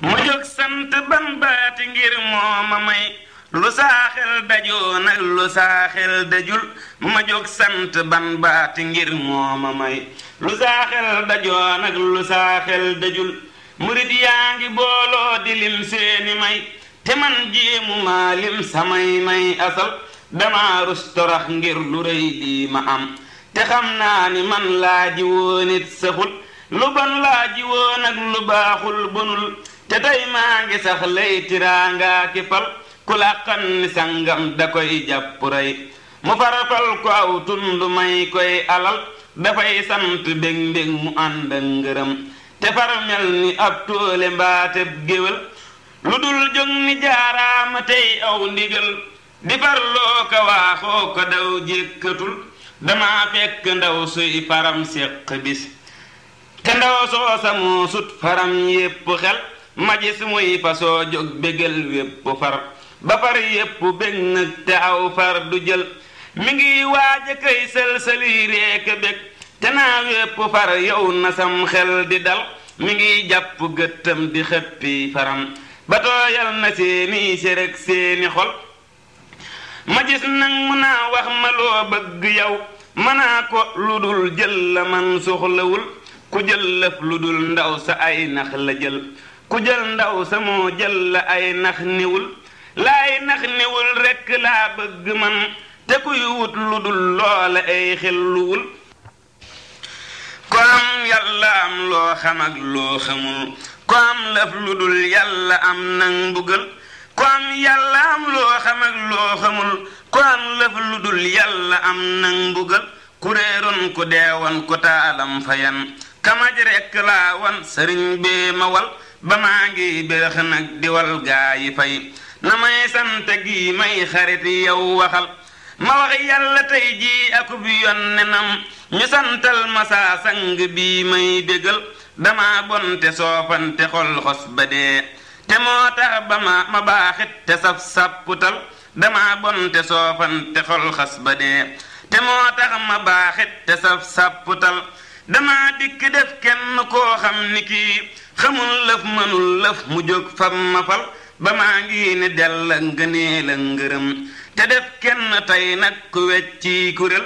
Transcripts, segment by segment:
ma jóg sant ban baati ngir mooma may lu saaxel dajoon ak lu saaxel dajul ma jóg sant ban baati ngir mooma may lu saaxel dajoon ak lu saaxel dajul murit yaa ngi booloo di lim seeni may te man jéemu maa lim samay may asal dama rus torax ngir lu rëy lii ma am te xam naa ni man laa ji woon it saxul lu bon laa ji woon ak lu baaxul bonul te tey maa ngi sax lay tiraanga ki fal ku làqan ni sangam da koy jàpp rey mu farafal ko aw tund may koy alal dafay sant bég mbég mu ànd ak ngërëm te far mel ni ab toole mbaateb géwél lu dul jóg ni jaaraama tey aw ndigal di farloo ka waaxoo ko daw jékkatul dama fekk ndaw suy faram séq bis te ndaw soosa moo sut faram yépp xel ma gis muy fasoo jóg bégal wépp far ba far yépp bég nag te aw far du jël mi ngi waaja kay sëlsëli reeka bég te naa wépp far yow na sam xel di dal mi ngi jàpp gëttam di xëppi faram ba tooyal na seeni séreg seeni xol ma gis nag mu naa wax ma loo bëgg yow manaa ko lu dul jël la man soxlawul ku jël lëf lu dul ndaw sa ay nax la jël ku jël ndaw sa moo jël la ay nax niwul laay nax niwul rekk laa bëgg man te kuy wut lu dul loola ay xelluwul ko am yàlla am loo xam ak loo xamul ko am lëf lu dul yàlla am nang mbugal ko am yàlla am loo xam ak loo xamul ko am lëf lu dul yàlla am nang mbugal ku réeroon ku deewoon ku taalam fayan kamaj rekk laa wan sëriñ bee ma wal ba maa ngi bérex nag diwal gaa yi fay na may sant gi may xarit yow waxal ma wax yàlla tey jii akub yonnenam ñu santal ma saa sang bii may bégal dama bonte soofante xol xos ba dee te moo tax ba ma baaxit te saf sàpputal dama bonte soofante xol xas ba dee te moo tax ma baaxit te saf sàpputal dama dikk def kenn koo xam ni kii xamul lëf mënul lëf mu jóg fam ma fal ba maa ngi ne dell ngënee la ngërëm te def kenn tey nag ku wecci kurél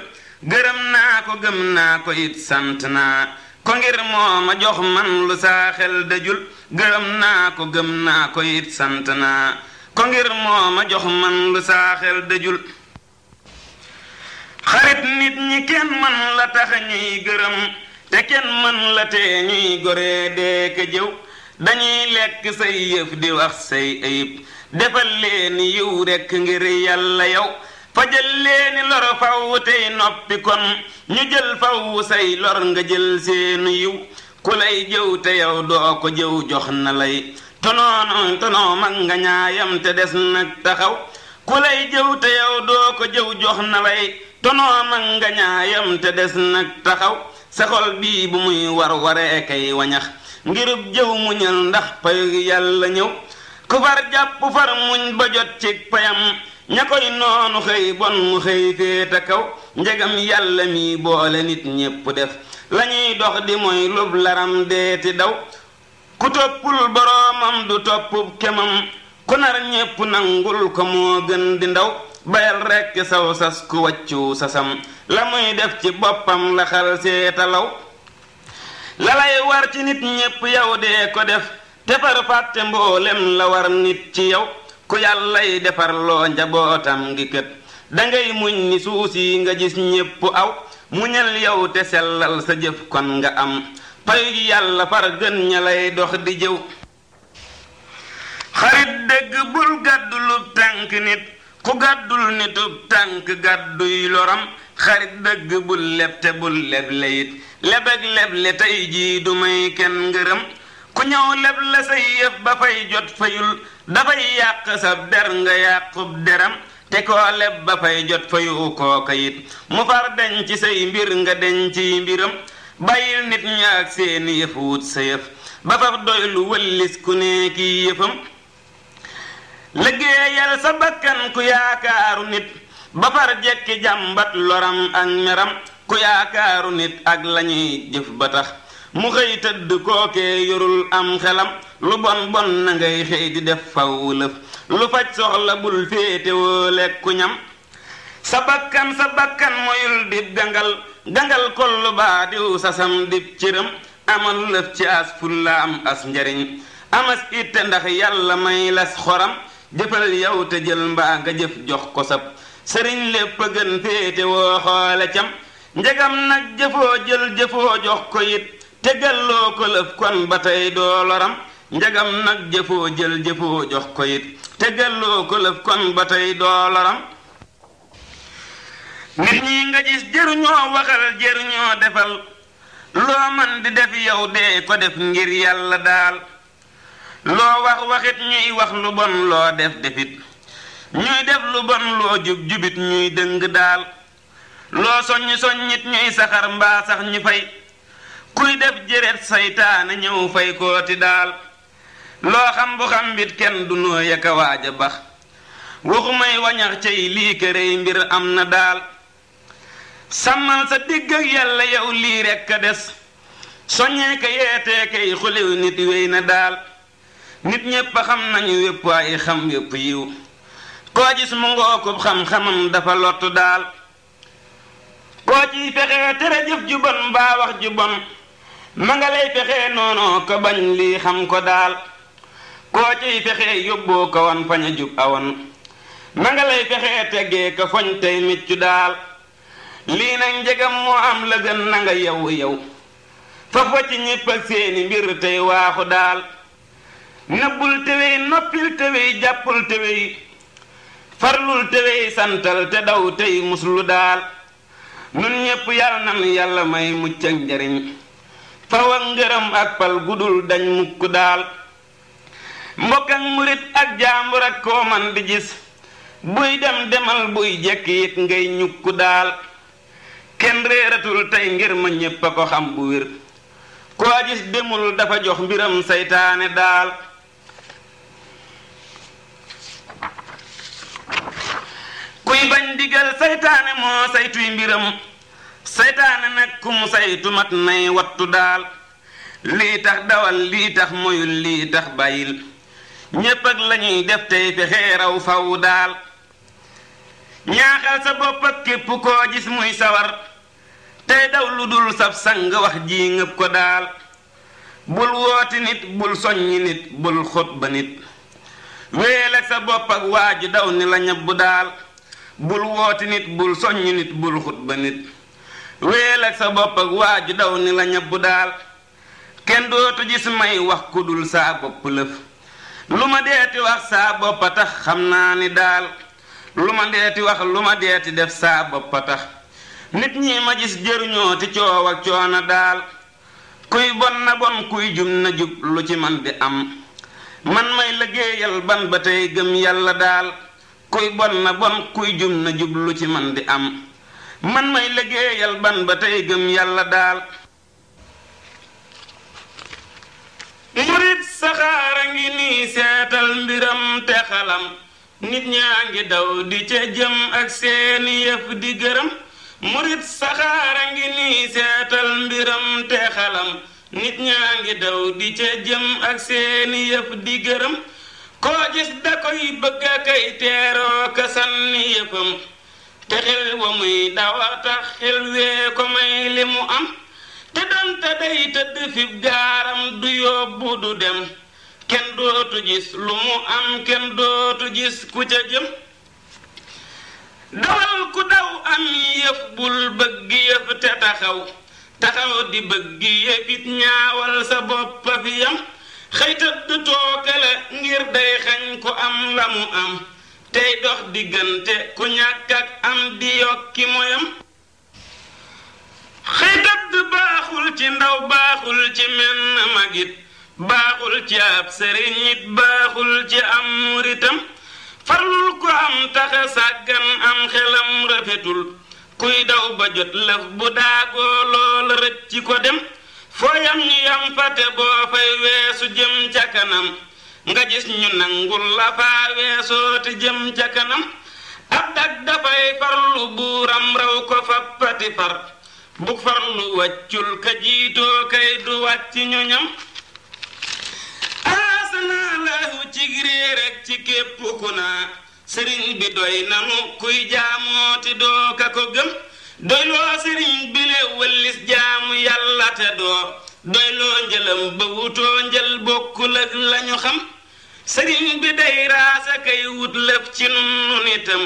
gërëm naa ko gëm naa ko it sant naa ko ngir moo ma jox man lu saa xel dajul gërëm naa ko gëm naa ko it sant naa ko ngir moo ma jox man lu saa xel dajul xarit nit ñi kenn man la tax ñuy gërëm te kenn mën la tee ñuy goree dee ka jëw dañuy lekk say yëf di wax say ayib defal leeni yiw rekk ngir yàlla yow fajal leeni lor faw tey noppi kon ñu jël faw say lor nga jël seenu yiw ku lay jëw te yow doo ko jëw jox na lay tonoo mag nga ñaayam te des nag taxaw ku lay jëw te yow doo ko jëw jox na lay tonoo mag nga ñaayam te des nag taxaw sa xol bii bu muy war waree kay wañax ngirub jëw muñal ndax payu yàlla ñëw ku far jàpp far muñ ba jot ci payam ña koy noonu xëy bon mu xëy féeta kaw njegam yàlla mi boole nit ñépp def lañuy dox di mooy lub laram deeti daw ku toppul boroomam du toppub kemam ku nar ñépp nangul ko moo gën di ndaw bayal rekk saw sas ku wàccu sasam la muy def ci boppam la xal seetalaw la lay war ci nit ñépp yow dee ko def te far fàtte mboolem la war nit ci yow ku yàllay defar loo njabootam ngi kët dangay muñ ni suusi nga gis ñépp aw muñal yow te sellal sa jëf kon nga am payu yàlla far gën ña lay dox di jëw xarit dëgg bul gàddulub tànk nit ku gàddul nitub tànk gàdduy loram xarit dëgg bul leb te bul leble it lebeg leble tey jii du may kenn ngërëm ku ñëw leb la say yëf ba fay jot fayul dafay yàq sab der nga yàqub deram te koo leb ba fay jot fayu kooka it mu far denc say mbir nga denc mbiram bàyyil nit ña ak seeni yëf wut sa yëf ba faf doy lu wëllis ku ne kii yëfam liggéeyal sa bakkan ku yaakaaru nit ba far jekki jàmbat loram ak meram ku yaakaaru nit ak lañuy jëf ba tax mu xëy tëdd kookee yorul am xelam lu bon bon na ngay xëy di def faw lëf lu faj soxla bul féetewoo lekku ñam sa bakkan moyul dib gangal kollu baa diw sasam dib cëram amal lëf ci as fulla am as njariñ amas itte ndax yàlla may las xoram jëfal yow te jël mbaa nga jëf jox ko sab sëriñ lépp a gën féetewoo xoole cam njegam nag jëfoo jox ko it tegalloo ko lëf kon ba tey doo loram njegam nag jëfoo jox ko it tegalloo ko lëf kon ba tey doo loram nit ñi nga gis jëruñoo waxal jëruñoo defal loo man di def yow dee ko def ngir yàlla daal loo waxit ñuy wax lu bon loo defit ñuy def lu bon loo jubit ñuy dëng daal loo soññit ñuy saxar mbaa sax ñu fay kuy def jëreet saytaane ñëw fay kooti daal loo xam bu xam bit kenn du noo yaka waaja bax waxumay wañax cay lii kërey mbir am na daal sàmmal sa digg ak yàlla yow lii rekk a des soññee ka yeetee kay xuliw nit wéy na daal nit ñépp a xam nañu wépp ay xam wépp yiw koo gis mu ngookub xam-xamam dafa lottu daal koo ciy fexee tere jëf ju bon mbaa wax ju bon ma nga lay fexee noonoo ko bañ lii xam ko daal koo ciy fexee yóbboo ko wan fañ a jub awoon ma nga lay fexee teggee ko foñ tey miccu daal lii nag njegam moo am la gën na nga yow fa ci ñépp ak seeni mbir tey waaxu daal nëbbul tewey noppil tewey jàppul tewey farlul tewey santal te daw tey muslu daal nun ñépp yàlla nan yàlla may mucc ak njariñ faw ak ngërëm ak pal gudul dañ mukk daal mbokk ak murit ak jaambur ak koo man di gis buy dem demal buy jekki it ngay ñukku daal kenn réeratul tey ngir ma ñépp a ko xam bu wér koo gis demul dafa jox mbiram saytaane daal kuy bañ digal saytaane moo saytuy mbiram saytaane nag ku mu saytu mat nay wattu daal lii tax dawal lii tax moyul lii tax bàyyil ñépp ak lañuy def tey fexee raw faw daal ñaaxal sa bopp ak képp koo gis muy sawar tey daw lu dul sab sang wax ji ngëp ko daal bul wooti nit bul soññi nit bul xutba nit wéel ak sa bopp ak waaju daw ni la ñabbu daal bul wooti nit bul soññi nit bul xutba nit wéel ak sa bopp ak waaju daw ni la ñabbu daal kenn dootu gis may wax ku dul saa bopp lëf lu ma deeti wax saa boppa tax xam naa ni daal lu ma deeti wax lu ma deeti def saa boppa tax nit ñi ma gis jëruñoo ti coow ak coona daal kuy bon na bon kuy jub na jub lu ci man di am man may liggéeyal ban ba tey gëm yàlla daal kuy bon na bon kuy jub na jub lu ci man di am man may liggéeyal ban ba tey gëm yàlla daal murit saxaara ngi nii seetal mbiram te xalam nit ñaa ngi daw di ca jëm ak seeni yëf di gërëm murit saxaara ngi nii seetal mbiram te xalam nit ñaa ngi daw di ca jëm ak seeni yëf di gërëm koo gis da koy bëgg a kay teeroo ka sànni yëfam te xel wa muy dawa tax xel wee ko may li mu am te donte day tëdd fib gaaram du yóbbu du dem kenn dootu gis lu mu am kenn dootu gis ku ca jëm dawal ku daw am yëf bul bëgg yëf te taxaw di bëgg yëfit ñaawal sa boppa fi yam xëy tëdd tookale ngir day xañ ku am la mu am tey dox diggante ku ñàkk ak am di yokki moyam xëy tëdd baaxul ci ndaw baaxul ci menn magit baaxul ci ab sëriñit baaxul ci am muritam farlul ko am taxa sàggan am xelam rafetul kuy daw ba jot lëf bu daagoo loola rëcc ko dem foo yam ñu yam fate boo fay weesu jëm ca kanam nga gis ñu nangul la faa weesoo te jëm ca kanam ab dag dafay farlu buuram raw ko fappati far bu farlu wàccul ka jiitoo kay du wàcc ñu ñam asanaa lahu ci réer ak ci képp ku naa sëriñ bi doy nanu kuy jaamooti doo ka ko gëm doyloo sëriñ bi le wëllis jaamu yàlla te doo doyloo njëlam ba wutoo njël bokkul ak lañu xam sëriñ bi day raasa kay wut lëf ci nun itam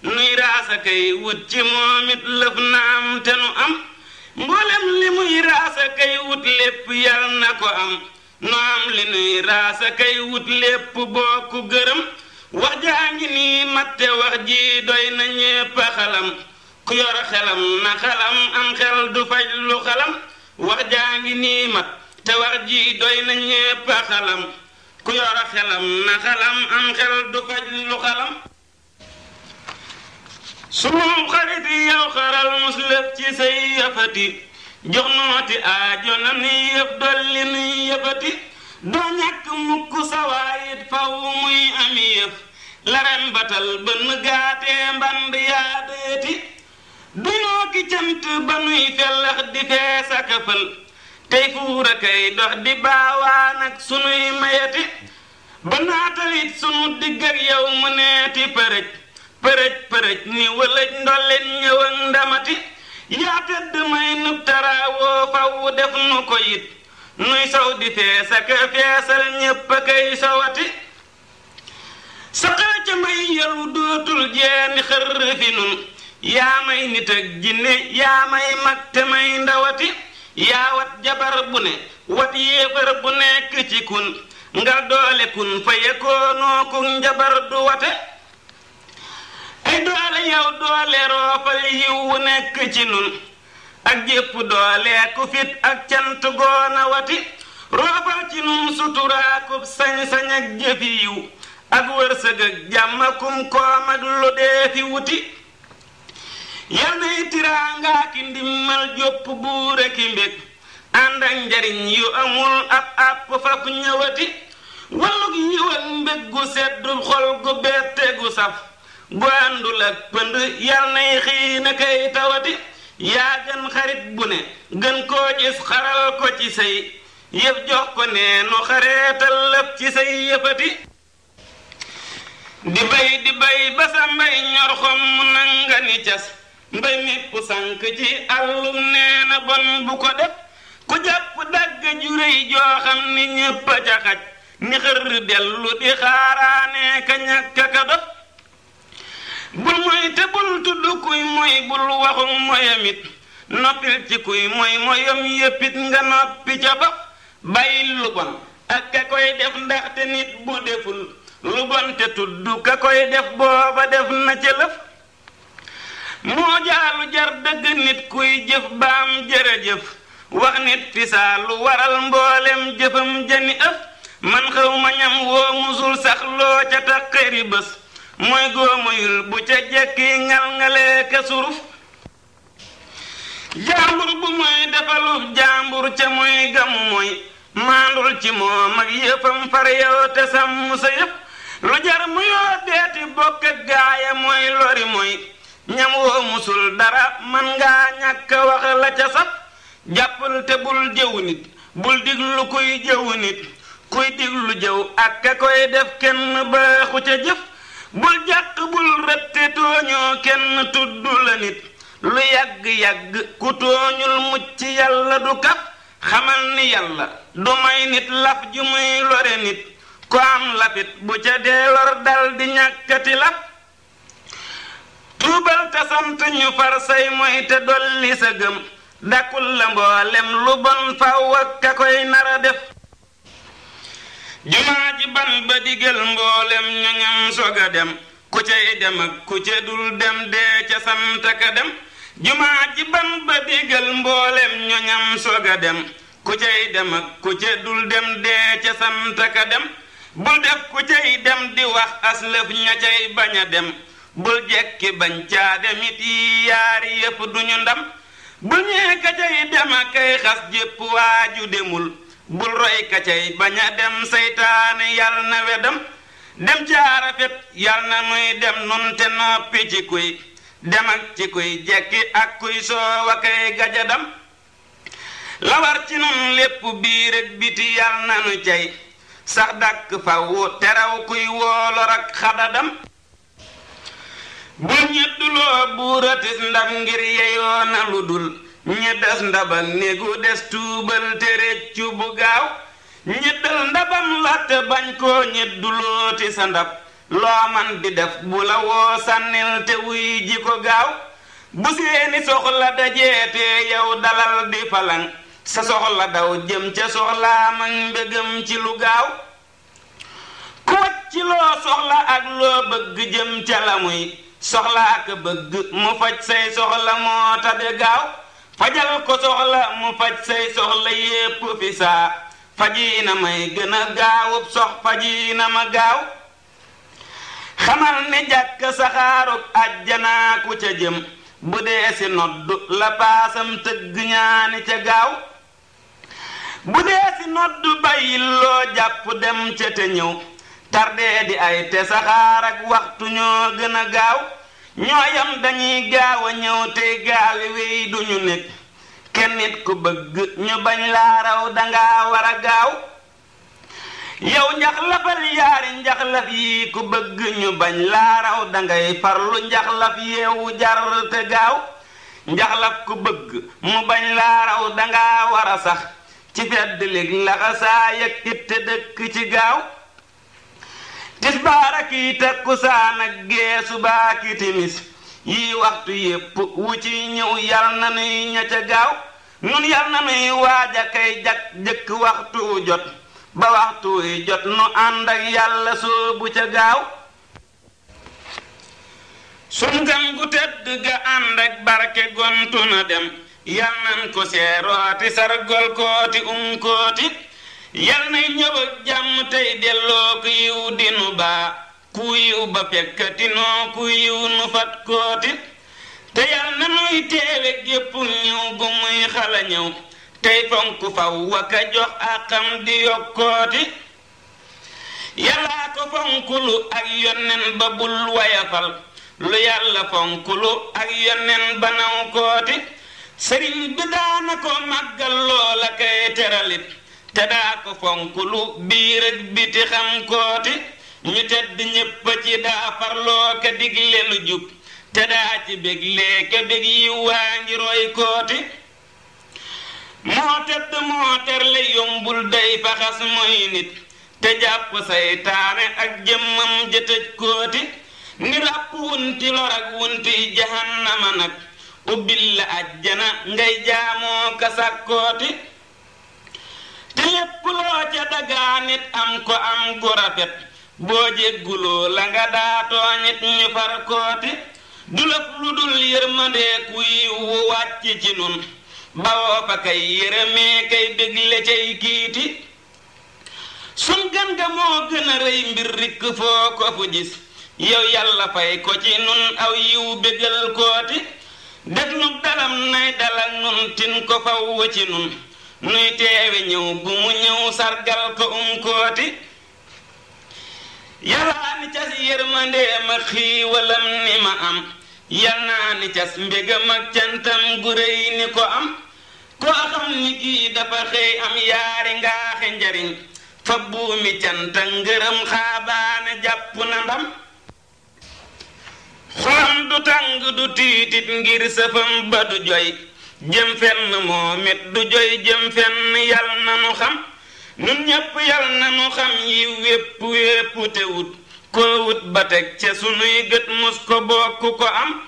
nuy raasa kay wut ci moom it lëf na am te nu am mboolem li muy raasa kay wut lépp yal na ko am nu am li nuy raasa kay wut lépp bokku gërëm wax jaa ngi nii matte wax ji doy na ñépp xalam ku yor xelam na xalam am xel du faj lu xalam wax jaa ngi nii mat te wax ji doy na ñépp xalam ku yor xelam na xalam am xel du faj lu xalam sunu xarit yow xaral muslëf ci say yëfati jox nooti aajo na ni yëf dolli nuy yëfati doo ñàkk mukk sawaayit faw muy ami yëf laren batal bën gaatee mband yaa deeti dunoo ki cant ba nuy fellax di fees ak fël tey fuura kay dox di baawaan ak sunuy mayati ba naatalit sunu digg ak yow mu neeti përëj përëj përëj ni wëlëj ndolleen ñëw ak ndamati yaa tëdd may nub taraawoo faw def nu ko yit nuy sow di fees ak feesal ñépp a kay sowati saxal ca may yalu dootul jeeni xër fi nun yaa may nit ak jinne yaa may mag te may ndawati yaa wat jabar bu ne wat yéefar bu nekk ci kun ngal doole kun fa yekoonoo ku njabar du wate ay doole yow doole roofal yiw wu nekk ci nun ak jépp doole ku fit ak cant goona wati roofal ci nun suturaakub sañ-sañ ak jëfi yiw ak wërsëg ak jàmm kum koom ak lu dee fi wuti yal nay tiraangaa ki ndimmal jopp buur ak mbég ànd ak njariñ yu amul ab àpp faf ñëwati wallug yiw ak mbég gu seddu xol gu bette gu saf gu àndul ak pënd yal nay xiina kay tawati yaa gën xarit bu ne gën koo gis xaral ko ci say yëf jox ko nee nu xareetal lëf ci say yëfati di bay ba sa mbay ñor xom mu nanga ni cas mbay mépp sànk ci àllum nee na bon bu ko def ku jàpp dagg ju réy joo xam ni ñépp a ca xaj ni xër dellu di xaaraane ka ñàkk ka dof bul moy te bul tudd kuy moy bul waxum moyamit noppil ci kuy moy moyam yéppit nga noppi ca ba bàyyil lu bon ak ka koy def ndaxte nit bu deful lu bon te tudd ka koy def booba def na ca lëf moo jaalu jar dëgg nit kuy jëf baam jërëjëf wax nit fi saa lu waral mboolem jëfam jani ëf man xaw ma ñam woo musul sax loo ca taqari bés mooy góomoyul bu ca jekki ngal-ngalee ka suruf jaambur bu mooy defaluf jaambur ca mooy gamu mooy maandul ci moom ak yëfam far yow te sàmm sa yëf lu jar mu yoo deeti bokk ak gaaya mooy lori mooy ñam woo musul dara man ngaa ñàkk wax la ca saf jàppal te bul jëw nit bul diglu kuy jëw nit kuy diglu jëw ak ka koy def kenn baaxu ca jëf bul jàq bul rëtte tooñoo kenn tudd la nit lu yàgg-yàgg ku tooñul mucc yàlla du kaf xamal ni yàlla du may nit laf ju muy lore nit ku am lafit bu ca dee lor dal di ñàkkati laf tuubal te sant ñu far say moy te dolli sa gëm dakul la mboolem lu bon faw ak ka koy nara def jumaa ji ban ba digal mboolem ñoñam soga dem ku cay dem ak ku ca dul dem dee ca sant ka dem jumaa ji ban ba digal mboolem ñoñam soga dem ku cay dem ak ku ca dul dem dee ca sant ka dem bul def ku cay dem di wax aslëf ña cay bañ a dem bul jekki bañ caa demit yi yaari yëpp duñu ndam bul ñee ka cay dem ak kay xas jépp waaju demul bul roy ka cay bañ a dem seytaane yal na wedam dem ca rafet yal na nuy dem nun te noppi ci kuy dem ak ci kuy jekki ak kuy soowa kay gajadam la war ci nun lépp biir ak biti yal nanu cay sax dàkk faw teraw kuy woolor ak xadadam bu ñedduloo buuratis ndab ngir yeyoo na lu dul ñeddas ndabak néegu des tuubal te réccu bu gaaw ñeddal ndabam la te bañ koo ñeddulooti sa ndab loo man di def bu la woo sànnil te wuy ji ko gaaw bu seeni soxla dajeete yow dalal di falang sa soxla daw jëm ca soxlaam ak mbégam ci lu gaaw ku wacc loo soxla ak loo bëgg jëm ca la muy soxla ak bëgg mu faj say soxla moo tabe gaaw fajal ko soxla mu faj say soxla yépp fi saa fajiina may gën a gaawub sox fajiina ma gaaw xamal ne jàkk saxaarub àjjanaa ku ca jëm bu dee si noddu la paasam tëgg ñaani ca gaaw bu dee si noddu bàyyil loo jàpp dem ca te ñëw tardee di ay te saxaar ak waxtu ñoo gën a gaaw ñooyam dañuy gaaw a ñëw tey gaawi wéy duñu nekk kenn nit ku bëgg ñu bañ laa raw danga war a gaaw yow njaxlafal yaari njaxlaf yi ku bëgg ñu bañ laa raw dangay farlu njaxlaf yeewu jar te gaaw njaxlaf ku bëgg mu bañ laa raw danga war a sax ci fedd lig laxasaa yëg itte dëkk ci gaaw tisbaar ak yi takkusaan ak gee subaa ki timis yi waxtu yépp wu ci ñëw yal na nuy ña ca gaaw nun yal na nuy waaja kay jak jëkk waxtu jot ba waxtu yi jot nu ànd ak yàlla soobu ca gaaw sun gan gu tedd ga ànd ak barke gontu na dem yal nan ko seerooti sargol kooti kooti yal nay ñëw ak jàmm tey delloo ku yiw dinu baa ku yiw ba fekkatinoo ku yiw nu fat kooti te yal na nuy teewe gépp ñëw gu muy xala ñëw tey fonk faw waka jox àqam di yokkooti yàllaa ko fonkulu ak yonnen ba bul wayafal lu yàlla fonkulu ak yonnen ba naw kooti sëriñ bi daana ko màggal loola kay teralit te daa ko fonkulu biir ak biti xam kooti ñu tedd ñépp ci daa farloo ka digle lu jub te daa ci béglee ka bég yi waa ngi roy kooti moo tedd moo terle yombul day faxas mooy nit te jàpp saytaane ak jëmmam jëtëj kooti ni ràpp wunti lor ak wunti jahannama nag ubbil la ajjana ngay jaamoo ka sàkkooti te lépp loo ca dagaa nit am ko am gu rafet boo jégguloo la nga daatoo nit ñu far kooti du lëf lu dul yërmandee ku yiwu wàcc ci nun bawoo fa kay yërëmee kay bégle cay kiiti sun gan ga moo gën a rëy mbir rikk foo ko fu gis yow yàlla fay ko ci nun aw yiw bégal kooti def nu dalam nay dalak nun tin ko faw ci nun nuy teewe ñëw bu mu ñëw sargal ko kooti yàllaa ni cas yërmandeem ak xiiwalam ni ma am yal naa ni cas mbégam ak cantam gu réy ni ko am koo xam ni kii dafa xëy am yaari ngaaxe njariñ fa buumi canta ngërëm xaabaane jàpp na ndam xolam du tàng du tiitit ngir sëfam ba du joy jëm fenn moomit du joy jëm fenn yal na nu xam nun ñépp yal na nu xam yi wépp wépp te wut koo wut ba teg ca sunuy gët mus ko bokk ko am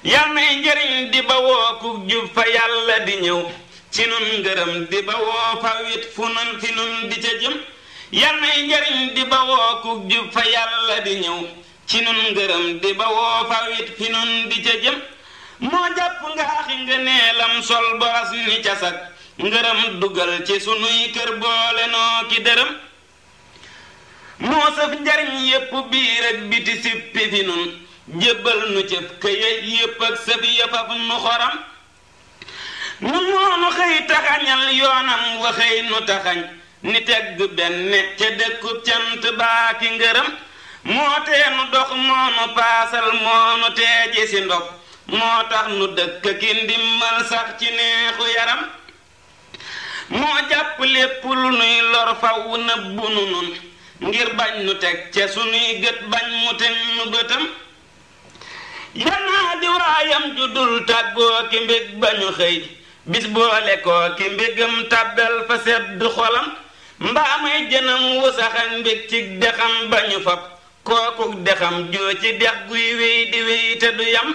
yal nay njariñ di ba wooku jub fa yàlla di ñëw ci nun ngërëm di ba woo fa wit fu nun fi nun di ca jëm yal nay njariñ di ba wooku jub fa yàlla di ñëw ci nun ngërëm di ba woo fa wit fi nun di ca jëm moo jàpp ngaaxi ngëneelam sol boras ni casak ngërëm dugal ci sunuy kër boole noo ki dërëm moo sëf njariñ yépp biir ak biti sippi fi nun jébbal nu cëf këye yépp ak sëf yëfaf nu xoram nun moonu xëy taxañal yoonam waxëy nu taxañ ni tegg benn ca dëkkub cant baaki ngërëm moo tee nu dox moo nu paasal moo nu teeji si ndog moo tax nu dëkk ki ndimmal sax ci neexu yaram moo jàpp lépp lu nuy lor faw nëbbu nu nun ngir bañ nu teg ca sunuy gët bañ mu teg nu bëtam yanaa di waayam ju dul tàggoo ki mbég bañu xëy bis boole koo ki mbégam tàbbel fa sedd xolam mbaa may jënam wusaxak mbég ci dexam bañu fab kookuk dexam joo ci dex guy wéy di wéy te du yam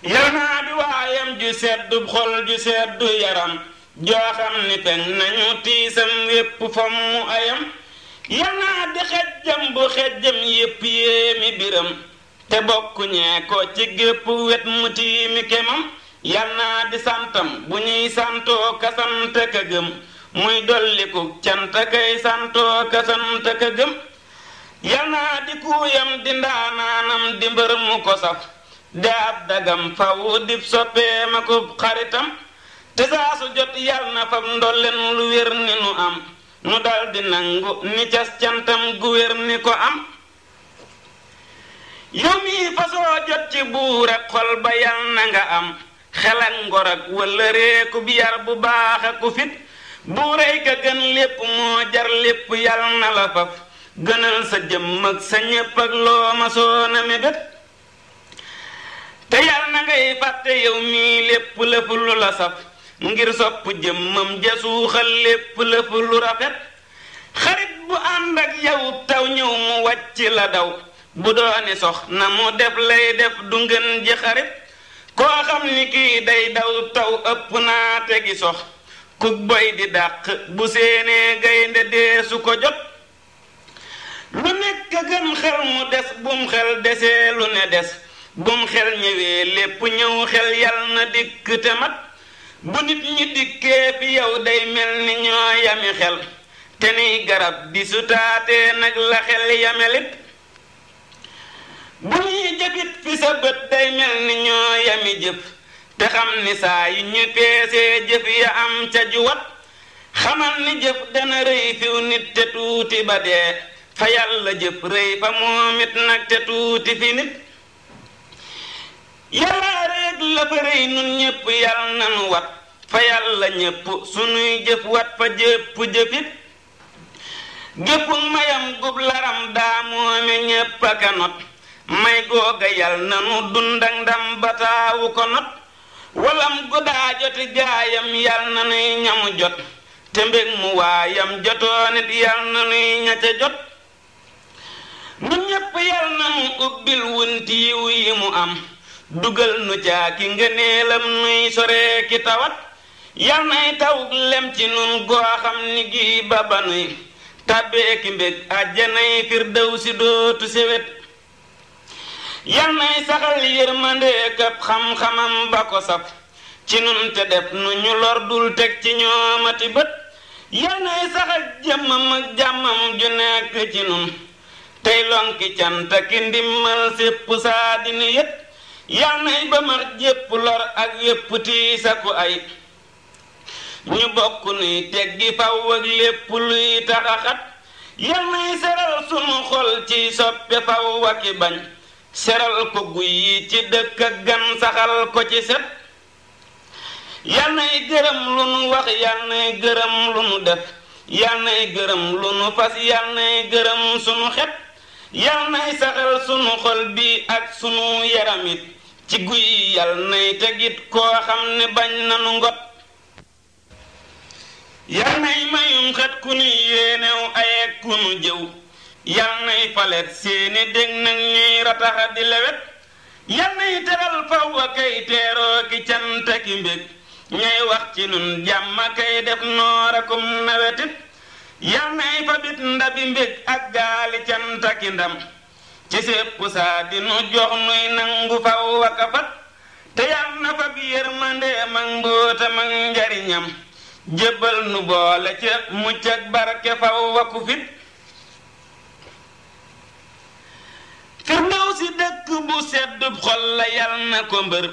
yanaa di waayam ju seddu xol ju seddu yaram joo xam ni pen nañu tiisam wépp fam mu ayam yanaa di xejjam bu xejjam yépp yéemi biram te bokkuñee ko ci gépp wet mu tiimi kemam yanaa di santam bu ñuy santoo ka sant ka gëm muy dolliku cant kay santoo ka sant ka gëm yanaa di kuuyam di ndaanaanam di mbër mu ko saf de ab dagam faw dib soppeema ko xaritam te saa su jot yal na fab ndolleen lu wér ni nu am nu dal di nangu ni cas cantam gu wér ni ko am yow mii fasoo jot ci buur ak xol ba yal na nga am xel ak ngor ak wala réeku bi yar bu baax aku fit buuray ka gën lépp moo jar lépp yal na la faf gënal sa jëmm ak sa ñépp ak loo ma soona mébét te yal na ngay fàtte yow mii lépp lëf lu la saf ngir sopp jëmmam ja suuxal lépp lëf lu rafet xarit bu ànd ak yow taw ñëw mu wàcc la daw bu dooni sox na mu def lay def du ngeen ji xarit koo xam ni kii day daw taw ëpp naa tegi sox kuk boy di dàq bu séenee gaynde deesu ko jot lu nekk gën xel mu des bum xel desee lu ne des bum xel ñëwee lépp ñëw xel yal na dikk te mat bu nit ñi dikkee fi yow day mel ni ñoo yami xel te niy garab di sutaatee nag la xel yamelit bu ñuy jëfit fi sa bët day mel ni ñoo yami jëf te xam ni saa yu ñu peesee jëf ya am ca juwat xamal ni jëf dana rëy fiw nit te tuuti ba dee fa yàlla jëf rëy fa moom it nag te tuuti fi nit yàlla rek la fa rëy nun ñépp yàlla nanu wat fa yàlla ñépp sunuy jëf wat fa jëpp jëfit géppug mayam gub laram daa moome ñépp aka not may googa yal nanu dundak ndam bataawu ko not walam gudaa joti gaayam yal nanuy ñamu jot te mbég mu waayam jotoonit yal nanuy ñaca jot nu ñépp yal nanu ubbil wunti yiw yi mu am dugal nu caaki ngëneelam nuy sore ki tawat yal nay tawuk lem ci nun goo xam ni gi ba nuy tàbbeeki mbég àjjanay firdawsi dootu sewet yal nay saxal yërmande kab xam-xamam ba ko saf ci nun te def nu ñu lor dul teg ci ñoomati bët yal nay saxal jëmmam ak jàmmam ju nekk ci nun tey lonki canta ki ndimmal sépp saa dini yët yal nay ba max jépp lor ak yépp tiisaku ay ñu bokk nuy teggi faw ak lépp luy taxaxat yal nay seral sunu xol ci soppe faw aki bañ seral ko guy yi ci dëkk ak gan saxal ko ci set yal nay gërëm lu nu wax yal nay gërëm lu nu def yal nay gërëm lu nu fas yal nay gërëm sunu xet yal nay saxal sunu xol bi ak sunu yaramit ci guy yi yal nay tegit koo xam ne bañ nanu ngot yal nay mayum xet ku nu yéenew ayek ku nu jëw yal nay palet seeni dég nag ñuy rataxa di lewet yal nay teral faw a kay teeroo ki canta ki mbég ñay wax ci nun jàmm kay def noorakum nawetit yal nay fabit ndabi mbég ak gaali canta ki ndam ci sépp saa di nu jox nuy nangu faw a kafat te yal na fab yërmandeem ak mbóotam ak njariñam jébbal nu boole ca mucc ak barke faw a ku fit firndew si dëkk bu seddub xol la yal na ko mbër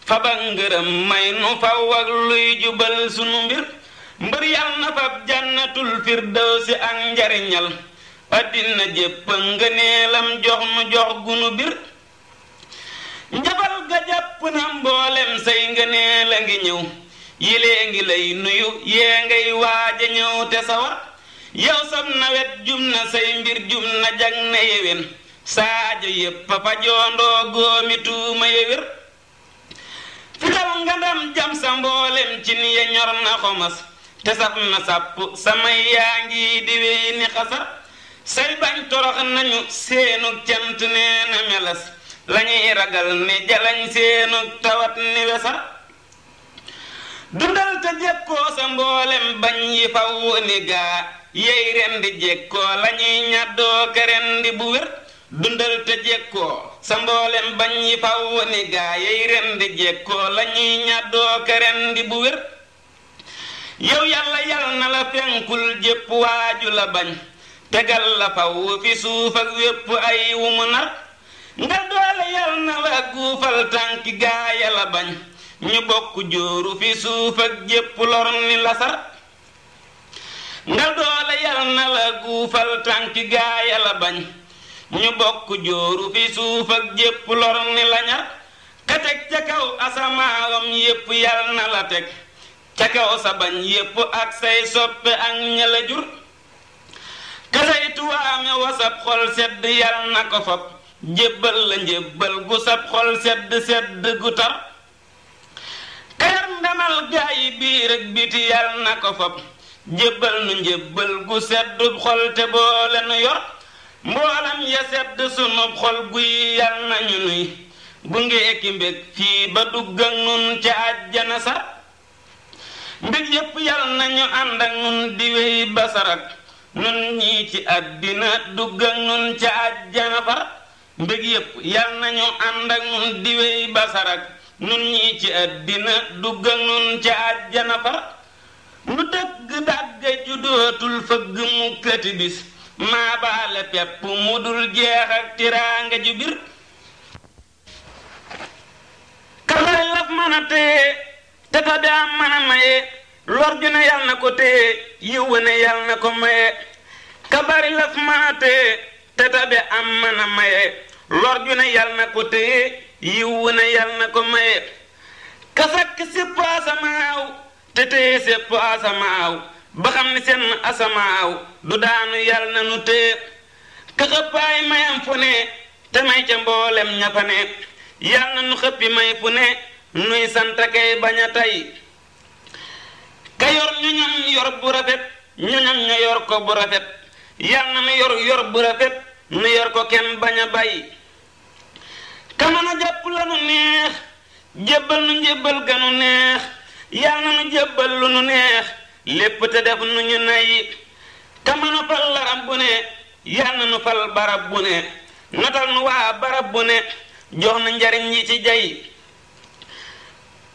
fabak ngërëm may nu faw ak luy jubal sunu mbir mbër yal na fab jannatul firdew si ak njariñal addina jépp ngëneelam jox nu jox gunu bir njabal ga jàpp na mboolem say ngëneel a ngi ñëw yilee ngi lay nuyu yee ngay waaja ñëw te sawar yow sab nawet jum na say mbir jum na jag na yewen saajo yépp fa joondoo góomi tuuma yewér fital nga ndam jam sa mboolem ci ni ya ñor na xomas te saf na sàpp samay yaa ngi di wey ni xasar say bañ torox nañu seenu cant nee na melas lañuy ragal ni jalañ seenu tawat ni wesar dundal te jekkoo sa mboolem bañ yi faw ni gaa yey rendi jekkoo lañuy ñaddoo ke rendi bu wér dundal te jekkoo sa mboolem bañ yi faw ni gaa yey rendi jekkoo lañuy ñaddoo ke rendi bu wér yow yàlla yal na la fenkul jépp waaju la bañ tegal la faw fi suuf ak wépp ay wumu nar nga doole yal na la guufal tànki gaaya la bañ ñu bokk jóoru fi suuf ak jépp lor ni lasar nga doole yal na la guufal tànki gaaya la bañ ñu bokk jóoru fi suuf ak jépp lor ni lañar ka teg ca kaw asamaawam yépp yal na la teg ca kaw sa bañ yépp ak say soppe ak ña la jur ka say tuwaame wasab xol sedd yal na ko fab jébbal la njébbal gu sab xol sedd sedd gu tar kayar ndamal gaayi biir ak biti yal na ko fab jébbal nu njébbal gu sedd xol te boole nu yor mboolam ya sedd sunub xol guy yal nañu nuy gunge ki mbég fii ba dugg ak nun ca àjjana sa mbég yépp yal nañu ànd ak nun di wey basarak nun ñii ci àddina dugg ak nun ca àjjana far mbég yépp yal nañu ànd ak nun di wey basarak nun ñii ci àddina dugg ak nun ca àjjana far nu dëgg dàgge ju dootul fëgg mu këti bis maa baale pepp mu dul jeex ak tiraanga ju bir kabari laf mën a téye te tabi am mën a maye lor ju ne yal na ko téye yiw ne yal na ko maye kabari laf mën a téye te tabi am mën a maye lor ju ne yal na ko téye yiw ne yal na ko maye kasakk sépp asamaaw te téye sépp asamaaw ba xam ni seen asamaaw du daanu yal na nu téye ka xëppaay mayam fu ne te may ca mboolem ña fa ne yal na nu xëppi may fu ne nuy sant kay bañ a tey ka yor ñoñam yor bu rafet ñoñam ña yor ko bu rafet yal na nu yor bu rafet nu yor ko kenn bañ a bay ka mën a jàpp la nu neex jébbal nu njébbal ganu neex yal na nu jébbal lu nu neex lépp te def nu ñu nay ka mën a fal larab bu ne yal na nu fal barab bu ne notal nu waa barab bu ne jox na njariñ yi ci jay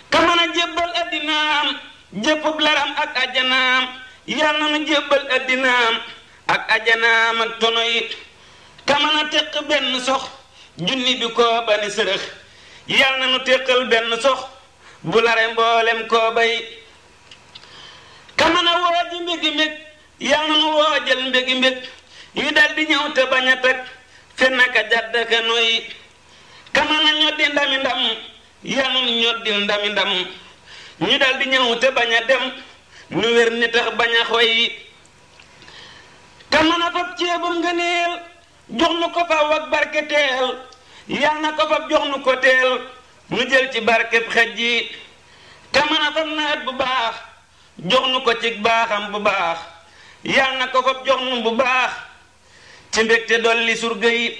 ka mën a jébbal addinaam jéppub laram ak ajanaam yal na nu jébbal addinaam ak ajanaam ak tono yi ka mën a teq benn sox junni bi koo bani sërëx yal na nu teqal benn sox bu lare mboolem koo bay ka mën a wooji mbégi mbég yal na nu woojal mbégi mbég yu dal di ñëw te bañ a teg fen naka jadd ka noy ka mën a ñoddi ndami ndam yal na nu ñoddil ndami ndam ñu dal di ñëw te bañ a dem nu wér ni tax bañ a xoy ka mën a fab ceebum ngëneel jox nu ko faw ak barke teel yal na ko fab jox nu ko teel nu jël ci barkeb xej ji ka mën a fab nawet bu baax jox nu ko ci baaxam bu baax yal na ko fab jox nu bu baax ci mbégte dolli surga yi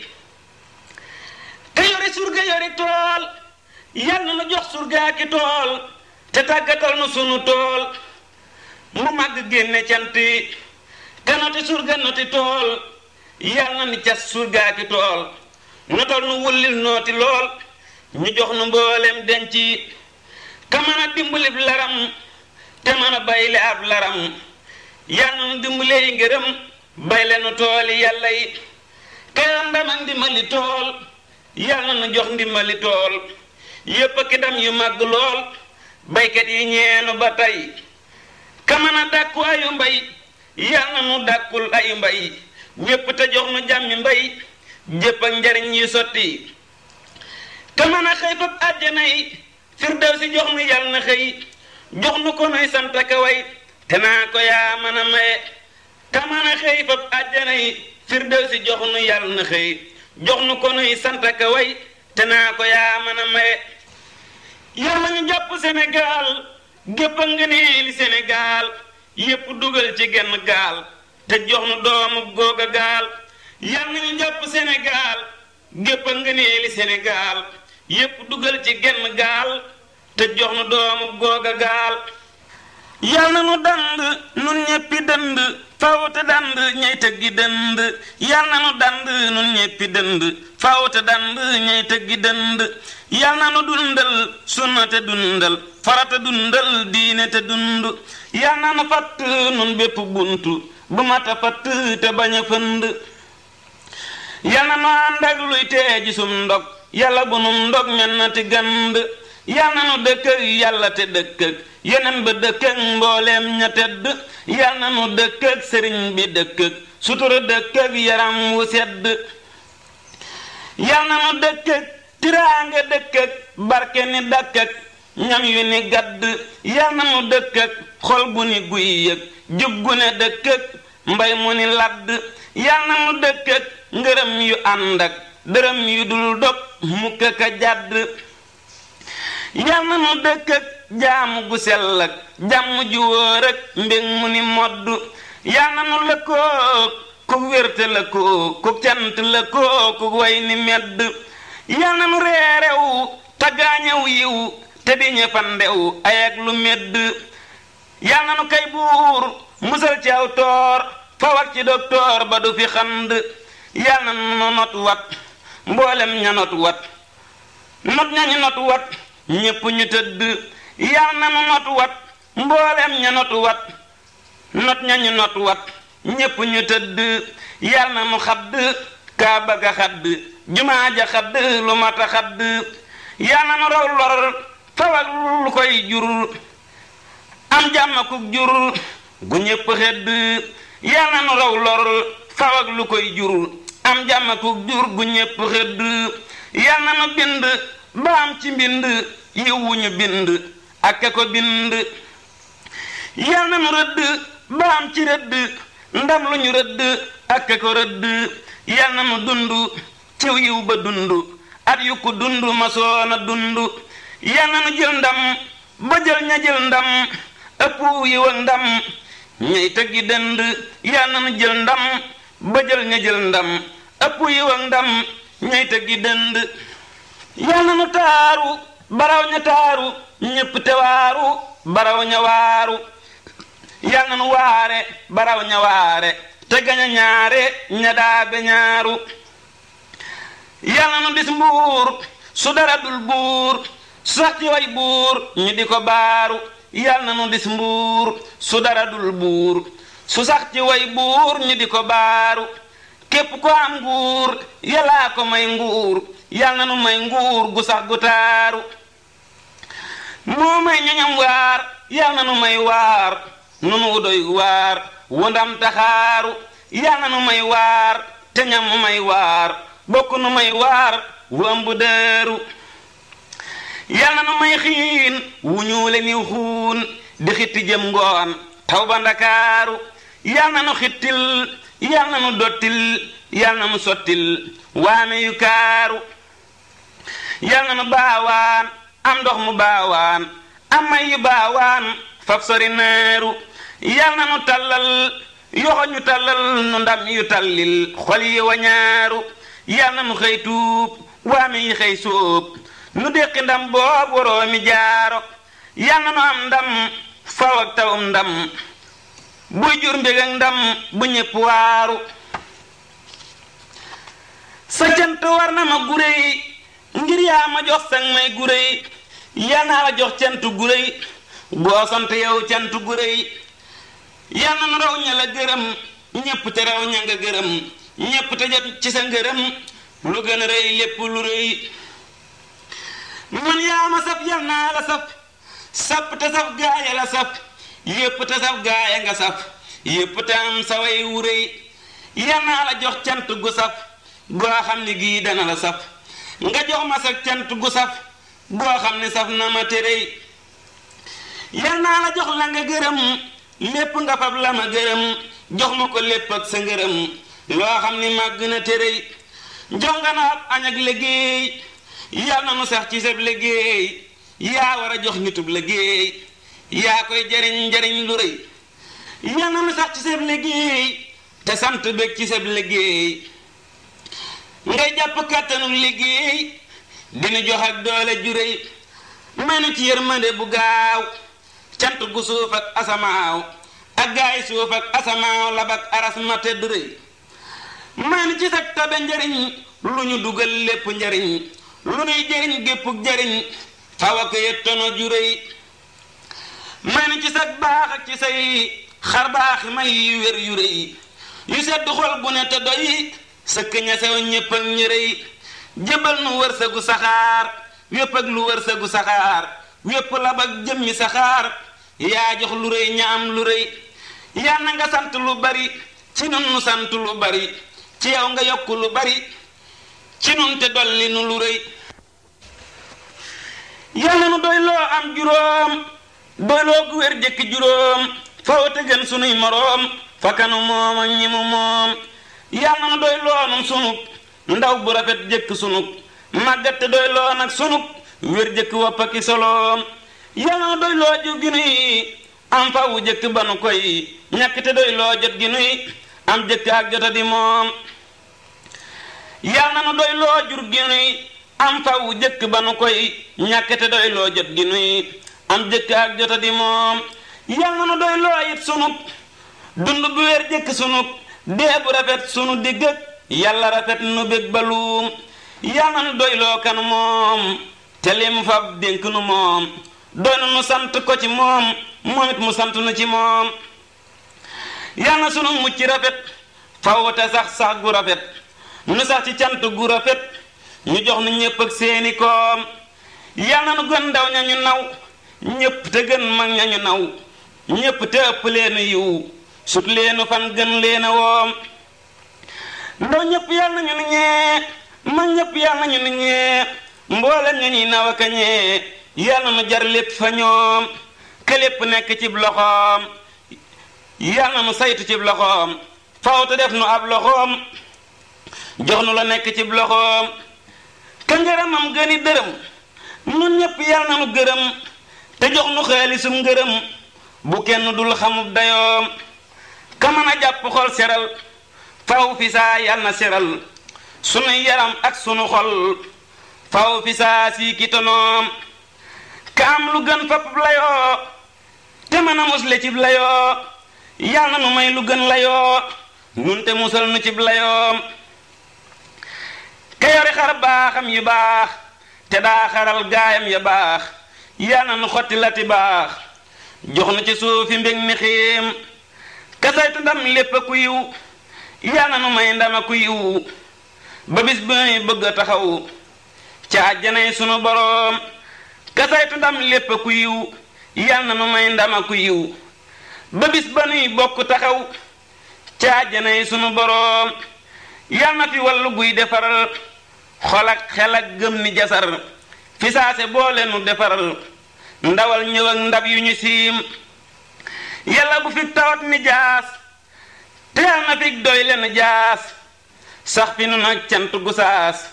ka yori surga yori tool yal na nu jox surgaa ki tool te tàggatal nu sunu tool mu màgg génne cant yi ka noti surga noti tool yal na ni cas surgaa ki tool notal nu wullil nooti lool ñu jox nu mboolem denc yi ka mën a dimbalib laram te mën a bayle ab laram yal na nu dimbale yi ngërëm bayle nu tooli yàlla yi ka yor ndam ak ndimbali tool yal na nu jox ndimbali tool yépp ki dam yu màgg lool baykat yi ñeenu ba tey ka mën a dàkku ayu mbay yal na nu dàkkul ayu mbay ñépp te jox nu jàmmi mbay jépp ak njariñ yi sotti te mën a xëy fab àjjana yi firdawsi jox nu yal na xëy jox nu ko nuy sant ka way te naa ko yaa mën a maye te mën a xëy fab àjjana yi firdawsi jox nu yal na xëy jox nu ko nuy sant ka way te naa ko yaa mën a maye yàlla ñu jàpp Sénégal gépp a ngëneeli Sénégal yépp dugal ci genn gaal te jox nu doomu googa gaal yàlla ñu jàpp Sénégal gépp a ngëneeli Sénégal yépp dugal ci genn gaal te jox nu doomu googa gaal yàlla nu dand nun ñeppi dënd faw te dand ñey tëggi dënd yàlla nu dand nun ñeppi dënd faw te dand ñey tëggi dënd yàlla nu dundal sunna te dundal farata dundal diine te dund yàlla nu fatt nun bépp buntu bu mata fatt te bañ a fënd yàlla nu ànd ak luy tee ji sum ndog yàlla bu num ndog mennati gand yàlla nu dëkk ak yàlla te dëkk ak yeneen ba dëkk ak mbooleem ña tedd yàlla nu dëkk ak sëriñ bi dëkk ak sutura dëkk ak yaram wu sedd yàlla nu dëkk ak tiraanga dëkk ak barke ni dàkk ak ñam yu ni gadd yàlla nu dëkk ak xol bu ni guy yëg jub gu ne dëkk ak mbay mu ni ladd yàlla nu dëkk ak ngërëm yu ànd ak dërëm yu dul dog mukk ka jàdd yàlla nu dëkk ak jaamu gu sell ak jàmm ju wóor ak mbég mu ni modd yàlla nu lëkkoo ku wérte lëkkoo ku cant lëkkoo ku way ni medd yàlla nu reerew tagaañew yiw te di ñëfandew ay ak lu medd yàlla nu kay buur musal ci aw toor fawak ci doktoor ba du fi xand yàlla nu not wat mboolem ña not wat not ñañu not wat ñépp ñu tëdd yàlla nu not wat mboolem ña not wat not ñañu not wat ñépp ñu tëdd yàlla nu xadd kaaba ga xadd jumaa ja xadd lu mata xadd yàlla nu raw lor fawak lu koy jur am jàmm ku jur gu ñépp xedd yàlla nu raw lor fawak lu koy jur am jàmm ku jur gu ñépp xedd yàlla nu bind ba am ci mbind yiwu ñu bind ak ko bind yàlla nu rëdd ba am ci rëdd ndam lu ñu rëdd ak ko rëdd yàlla nu dund ciw yiw ba dund at yu ko dund ma soona dund yàlla nu jël ndam ba jël ña jël ndam ëpp yiw ak ndam ñay tëggi dënd yàlla nu jël ndam ba jël ña jël ndam ëpp yiw ak ndam ñay tëggi dënd yàlla nu taaru baraw ña taaru ñépp te waaru baraw ña waaru yàlla nu waare baraw ña waare te gaña ñaare ña daabe ñaaru yàlla nu dis mbuur su dara dul buur su sax ci way buur ñu di ko baaru yàlla nu dis mbuur su dara dul buur su sax ci way buur ñu di ko baaru képp ko am nguur yàllaa ko may nguur yàlla nu may nguur gu sax gu taaru moo may ñoñam waar yàlla nu may waar nu nu doy waar wu ndam taxaaru yàlla nu may waar te ñam mu may waar bokk nu may waar wu ëmb dëeru yàlla nu may xiin wu ñuule niw xuun di xitti jëm ngoon taw ba ndakaaru yàlla nu xittil yàlla nu dottil yàlla nu sottil waame yu kaaru yàlla nu baawaan am ndox mu baawaan am may yu baawaan fab sori neeru yàlla nu tallal yoxo ñu tallal nu ndam yu tallil xol yi wañaaru yàlla nu xëy tuub waame yi xëy sóob nu déqi ndam boobu waroomi jaaro yàlla nu am ndam faw ak tawum ndam buy jur mbég ak ndam bu ñépp waaru sa cant war na ma guréy ngir yaa ma jox sang may guréy yal naa la jox cant guréy boo sant yow cant guréy yal na nu raw ña la gërëm ñépp te raw ña nga gërëm ñépp te jot ci sa ngërëm lu gën a rëy lépp lu rëy man yaa ma saf yal naa la saf sap te saf gaaya la saf yépp te saf gaaya nga saf yépp te am sa way wu rëy yal naa la jox cant gu saf goo xam ni gii dana la saf nga jox ma sa cant gu saf goo xam ni saf na ma terey yal naa la jox la nga gërëm lépp nga fab la ma gërëm jox ma ko lépp ak sa ngërëm loo xam ni màgg na terey jox nga na ab añ ak liggéey yal na nu sax ci sab liggéey yaa war a jox nitub liggéey yaa koy jariñ njariñ lu rëy yal na nu sax ci sab liggéey te sant bég ci sab liggéey ngay jàpp kàttanu liggéey dinu jox ak doole ju rëy may nu ci yërmande bu gaaw cant gu suuf ak asamaaw ak gaay suuf ak asamaaw labak aras ma tedd rëy may nu ci sag tabe njariñ lu ñu dugal lépp njariñ lu nuy jariñ géppuk jariñ faw ak yettono ju rëy may nu ci sag baax ak ci say xar baaxi may yu wér yu rëy yu sedd xol bu ne te doy sëkk ña sew ñépp ak ñi rëy jëbal nu wërsëgu saxaar wépp ak lu wërsëgu saxaar wépp lab ak jëmmi saxaar yaa jox lu rëy ña am lu rëy yaa na nga sant lu bari ci nun nu sant lu bari ci yow nga yokk lu bari ci nun te dolli nu lu rëy yàlla nu doy loo am juróom doy loo gu wér jëkki juróom faw te gën sunuy moroom fakanu moom ak ñi mu moom yàlla nu doy loo nun sunug ndaw bu rafet jëkk sunug màggat te doy loo nag sunug wér jëkk woppaki soloom yàlla nu doy loo jur gi nuy am fawu jëkk ba nu koy ñàkk te doy loo jot gi nuy am jëkk ak jota di moom yàlla nu doy loo jur gi nuy am fawu jëkk ba nu koy ñàkk te doy loo jot gi nuy am jëkk ak jota di moom yàlla nu doy loo it sunug dund bu wér jëkk sunug dee bu rafet sunu digg yàlla rafet nu bég baluum yàlla nu doy loo kan moom te li mu fab dénk nu moom doy na nu sant ko ci moom moom it mu sant nu ci moom yàlla sunu mucc rafet faw te sax gu rafet nu sax ci cant gu rafet ñu jox nu ñépp ak seeni koom yàlla nu gën ndaw ña ñu naw ñépp te gën mag ña ñu naw ñépp te ëpp leenu yiw sut leenu fan gën leena woom ndaw ñépp yàlla nañu nu ñee mag ñépp yàlla nañu nu ñee mboolem ña ñuy naw aka ñee yàlla nu jar lépp fa ñoom ke lépp nekk cib loxoom yàlla nu saytu cib loxoom faw te def nu ab loxoom jox nu la nekk cib loxoom ka ngërëmam gëni dërëm nun ñépp yàlla na nu gërëm te jox nu xaalisum ngërëm bu kenn dul xamub dayoom ka mën a jàpp xol seral faw fi saa yàlla na seral sunu yaram ak sunu xol faw fi saa sii kitanoom ka am lu gën fap layoo te mën a musle cib layoo yàlla na nu may lu gën layoo nun te musal nu cib layoom ka yori xar baaxam yu baax te daa xaral gaayam ya baax yàlla na nu xotti lati baax jox nu ci suufi mbég mi xiim ka saytu ndam lépp ku yiw yàlla na nu may ndama ku yiw ba bis bi nuy bëgg a taxaw ca àjjanay sunu boroom ka saytu ndam lépp ku yiw yàlla na nu may ndama ku yiw ba bis ba nuy bokk taxaw ca àjjanay sunu boroom yàlla na fi wallu guy defaral xol ak xel ak gëm ni jasar fi saase boole nu defaral ndawal ñëw ak ndab yu ñu siim yàlla bu fi tawat ni jaas te yàlla na fi doy leen jaas sax fi nu nag cant gu saas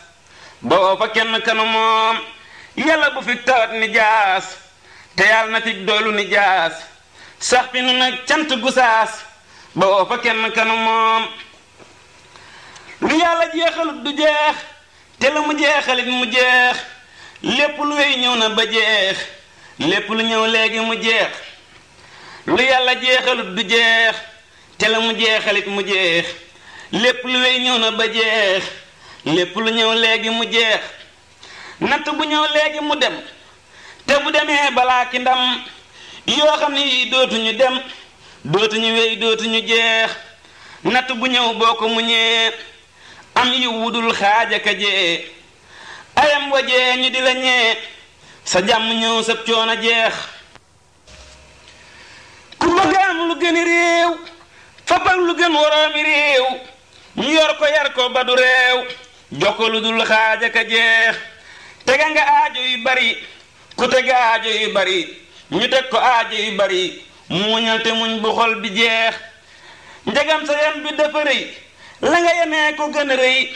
ba woo fa kenn kanu moom yàlla bu fi tawat ni jaas te yàlla na fi doylu ni jaas sax fi nu nag cant gu saas ba woo fa kenn kanu moom lu yàlla jeexalut du jeex te la mu jeexalit mu jeex lépp lu wey ñëw na ba jeex lépp lu ñëw léegi mu jeex lu yàlla jeexalut du jeex te la mu jeexalit mu jeex lépp lu wey ñëw na ba jeex lépp lu ñëw léegi mu jeex natt bu ñëw léegi mu dem te bu demee balaa ki ndam yoo xam ne yii dootuñu dem dootuñu wey dootuñu jeex natt bu ñëw boo ko muñee am yu wudul xaaja ka jee ayam wajee ñu di la ñee sa jàmm ñëw sab coono jeex ku bëgg am lu gëni réew fabal lu gën woroomi réew yar ko ba du réew jox ko lu dul xaaja ka jeex tega nga aajo yu bari ku tega aajo yu bari ñu teg ko aajo yu bari muñal te muñ bu xol bi jeex njegam sa yan bi dafa rëy la nga yenee ko gën a rëy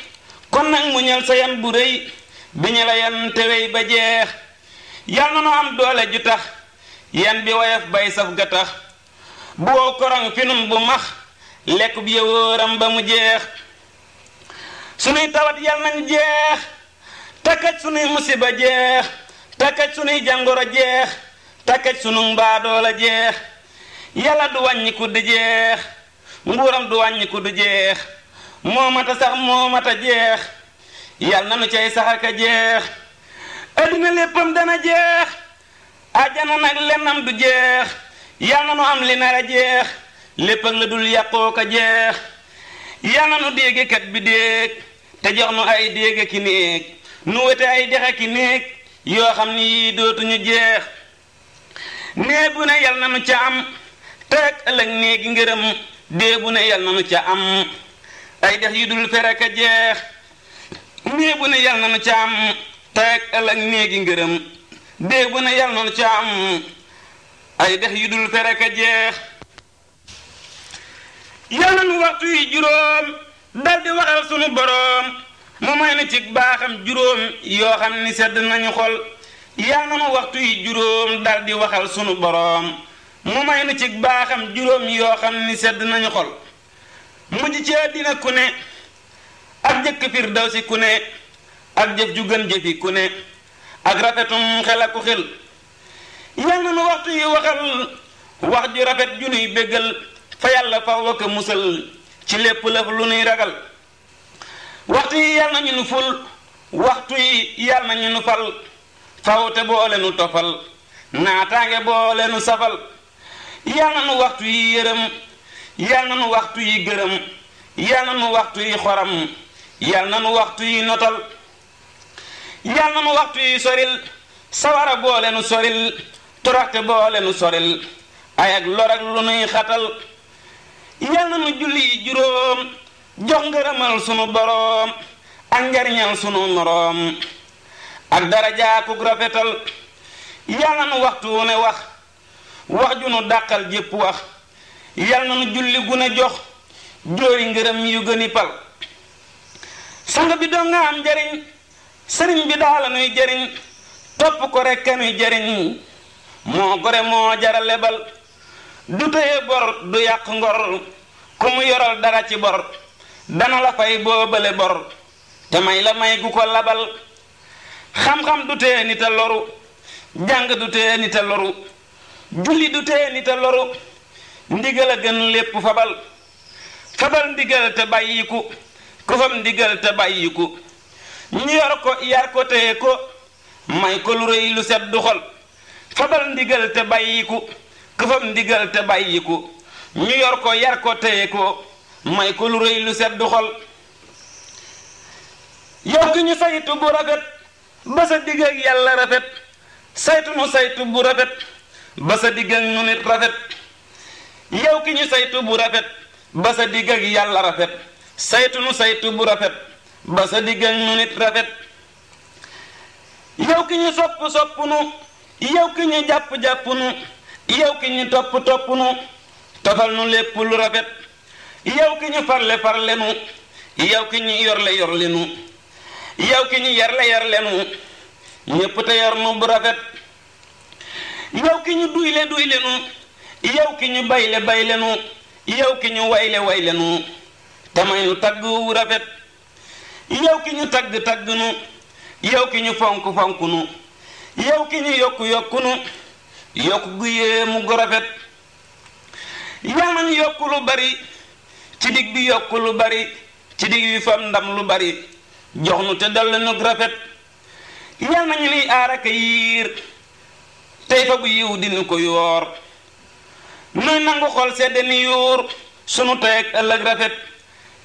kon nag muñal sa yan bu rëy bi ñu la yan te wéy ba jeex yal na nu am doole ju tax yan bi woyof bay saf ga tax bu wow korong fi nun bu max lekk bi yowóoram ba mu jeex sunuy tawat yal nañ jeex takkaj sunuy musiba jeex takkaj sunuy jàngoro jeex takkaj sunu mbaadoola jeex yàlla du wàññiku di jeex nguuram du wàññiku du jeex moo mata sax moo mata jeex yal na nu cay sax aka jeex addina léppam dana jeex ajjana nag lennam du jeex yal na nu am li nar a jeex lépp ak la dul yàqoo ka jeex yal na nu déggekat bi déeg te jox nu ay dégg ki néeg nu wete ay dexe ki néeg yoo xam ni yii dootuñu jeex nee bu ne yal na nu ca am teg ëllëg néegi ngërëm dee bu ne yal na nu ca am ay dex yu dul fere ka jeex nee bu ne yal na nu ca am teg ëllëg néegi ngërëm dee bu ne yal na nu ca am ay dex yu dul fere ka jeex yal na nu waxtu yi juróom daldi waxal sunu boroom mu may nu ci baaxam juróom yoo xam ni sedd nañu xol yal na nu waxtu yi juróom daldi waxal sunu boroom mu may nu ci baaxam juróom yoo xam ni sedd nañu xol mujj ci àddina ku ne ak jëkk firdawsi ku ne ak jëf ju gën jëfi ku ne ak rafetum xel aku xel yal na nu waxtu yi waxal wax ju rafet ju nuy béggal fa yàlla faw ak musal ci lépp lëf lu nuy ragal waxtu yi yal nañu nu ful waxtu yi yal nañu nu fal faw te boole nu tofal naataange boole nu safal yal na nu waxtu yi yërëm yal na nu waxtu yi gërëm yal na nu waxtu yi xoram yal na nu waxtu yi notal yal na nu waxtu yi soril sawara boole nu soril toroxte boole nu soril ay ak lor ak lu nuy xatal yal na nu julli yi juróom jox ngërëmal sunu boroom ak njariñal sunu moroom ak darajaakuk rafetal yal na nu waxtu wu ne wax ju nu dàqal jépp wax yal na nu julli gu ne jox jóori ngërëm yu gëni pal sang bi doo nga am njariñ sëriñ bi daala nuy jariñ topp ko rekk nuy jariñ moo gore moo jara lebal du téye bor du yàq ngor ku mu yoral dara ci bor dana la fay boobale bor te may la may gu ko labal xam-xam du téye nit a loru jàng du téye nit a loru julli du téye nit a loru ndigal a gën lépp fabal fabal ndigal te bàyyiku ku fam ndigal te bàyyiku ñu yor ko yar ko téye ko may ko lu rëy lu set du xol fabal ndigal te bàyyiku ku fam ndigal te bàyyiku ñu yor ko yar ko téye ko may ko lu rëy lu set du xol yow ki ñu saytu bu rafet ba sa digg ak yàlla rafet saytu nu saytu bu rafet ba sa digg ak nu nit rafet yow ki ñu saytu bu rafet ba sa digg ak yàlla rafet saytu nu saytu bu rafet ba sa digg ak nu nit rafet yow ki ñu sopp nu yow ki ñu jàpp nu yow ki ñu topp nu tofal nu lépp lu rafet yow ki ñu farle nu yow ki ñu yorle nu yow ki ñu yarle nu ñépp te yor nu bu rafet yow ki ñu duyle nu yow ki ñu bayle nu yow ki ñu wayle nu te may nu tagg wu rafet yow ki ñu tagg nu yow ki ñu fonk nu yow ki ñu yokku nu yokk gu yéemu gu rafet yal nañu yokk lu bari ci dig bi yokk lu bari ci dig wi fam ndam lu bari jox nu te dal nu rafet yal nañu liy aar ak yiir tey fa bu yiw dinu ko yoor nuy nangu xol sedd ni yuur sunu tey ak ëllëg rafet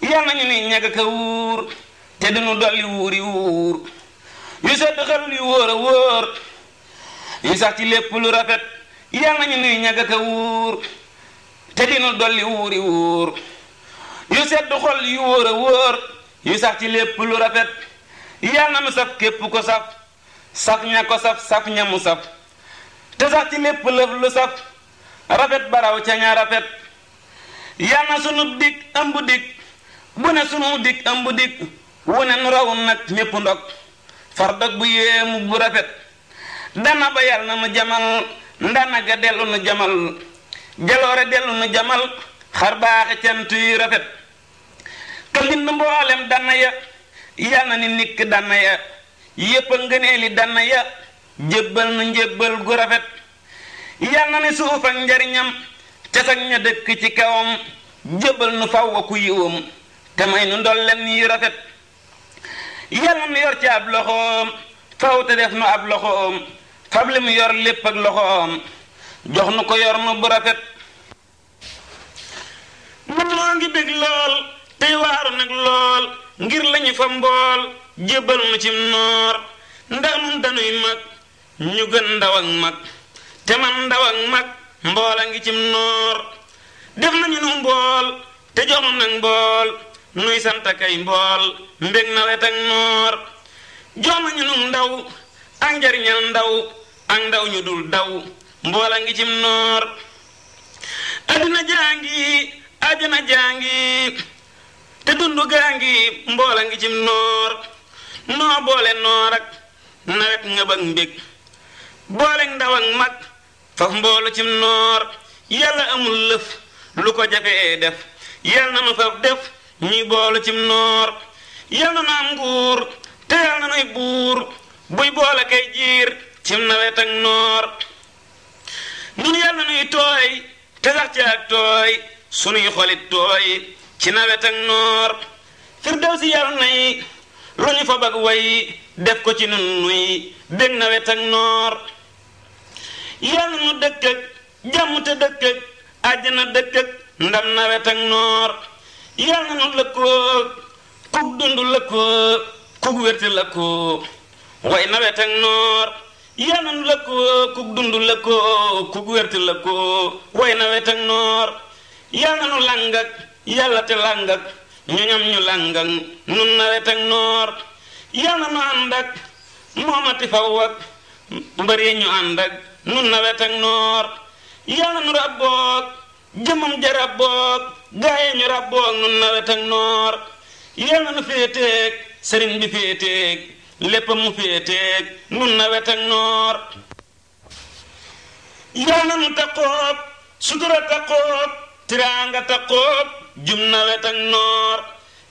yal nañu ni ñag ka wuur te dinu dolli wuuri wuur yu sedd xel yu wóor a wóor yu sax ci lépp lu rafet yal nañu nuy ñag ka wuur te dinu dolli wuuri wuur yu sedd xol yu wóor a wóor yu sax ci lépp lu rafet yal na nu saf képp ko saf saf ña ko saf saf ña mu saf te sax ci lépp lëf lu saf rafet baraw ca ña rafet yal na sunu dig ëmb dig bu ne sunu dig ëmb dig wu ne nu raw nag ñépp ndog far dog bu yéemu bu rafet dana ba yal na nu jamal ndana ga dellu nu jamal jaloore dellu nu jamal xar baaxe cant yu rafet ka mbind mboolem dana ya yal na ni nikk dana ya yépp a ngëneeli dana ya jébbal nu njébbal gu rafet yal na ni suuf ak njariñam te sag ña dëkk ci kawam jébbal nu faw ku yiwam te may nu ndolleen yu rafet yal na nu yor ci ab loxoom faw te def nu ab loxoom fab li mu yor lépp ak loxoom jox nu ko yor nu bu rafet man noo ngi bég lool tey waaru nag lool ngir lañu fa mbool jébbal nu cim noor ndax nun danuy mag ñu gën ndaw ak mag te man ndaw ak mag mbool a ngi cim noor def nañu nu mbool te jox nu nag mbool nuy sant kay mbool mbég nawet ak noor jox nañu nu ndaw ak njariñal ndaw ak ndaw ñu dul daw mbool a ngi cim noor addina jaangi ajana jaangi te dundu gaangi mbool a ngi cim noor noo boole noor ak nawet ngëb ak mbég boole ndaw ak mag faf mboolu cim noor yàlla amul lëf lu ko jafee def yàlla na nu faf def ñuy boolu cim noor yàlla na nu am nguur te yàlla na nuy buur buy boole kay jiir cim nawet ak noor nun yàlla nuy tooy te sax ci ak tooy sunuy xolit tooy ci nawet ak noor firdawsi yàlla nay lu ñu fa bag way def ko ci nun nuy bég nawet ak noor yàlla nu dëkk ak jàmm te dëkk ak àjjana dëkk ak ndam nawet ak noor yàlla nu lëkkoo kuk dund lëkkoo kuk wérti lëkkoo way nawet ak noor yàlla nu lëkkoo kuk dund lëkkoo kuk wérti lëkkoo way nawet ak noor yàlla nu langak yàlla te langak ñu ñam ñu langak nun nawet ak noor yàlla nu ànd ak moomati faw ak mbëri ñu ànd ak nun nawet ak noor yàlla nu rabboog jëmam ja rabboog gaaye ñu rabboog nun nawet ak noor yàlla nu féeteeg sëriñ bi féeteeg lépp mu féeteeg nun nawet ak noor yàlla nu taqoob sutura taqoob tiraanga taqoob jum nawet ak noor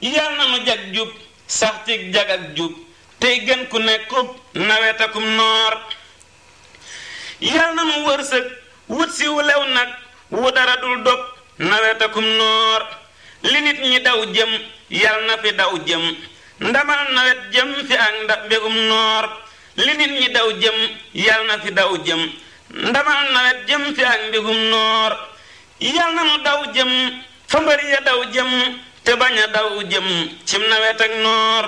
yàlla nu jag jub sax ci jag ak jub tey gën ku nekkub nawet akum noor yàlla na nu wërsëg wut si wu lew nag wu dara dul dog nawet akum noor li nit ñi daw jëm yàlla na fi daw jëm ndamal nawet jëm fi ak mbégum noor li nit ñi daw jëm yàlla na fi daw jëm ndamal nawet jëm fi ak mbégum noor yàlla na nu daw jëm fa mbër ya daw jëm te bañ a daw jëm cim nawet ak noor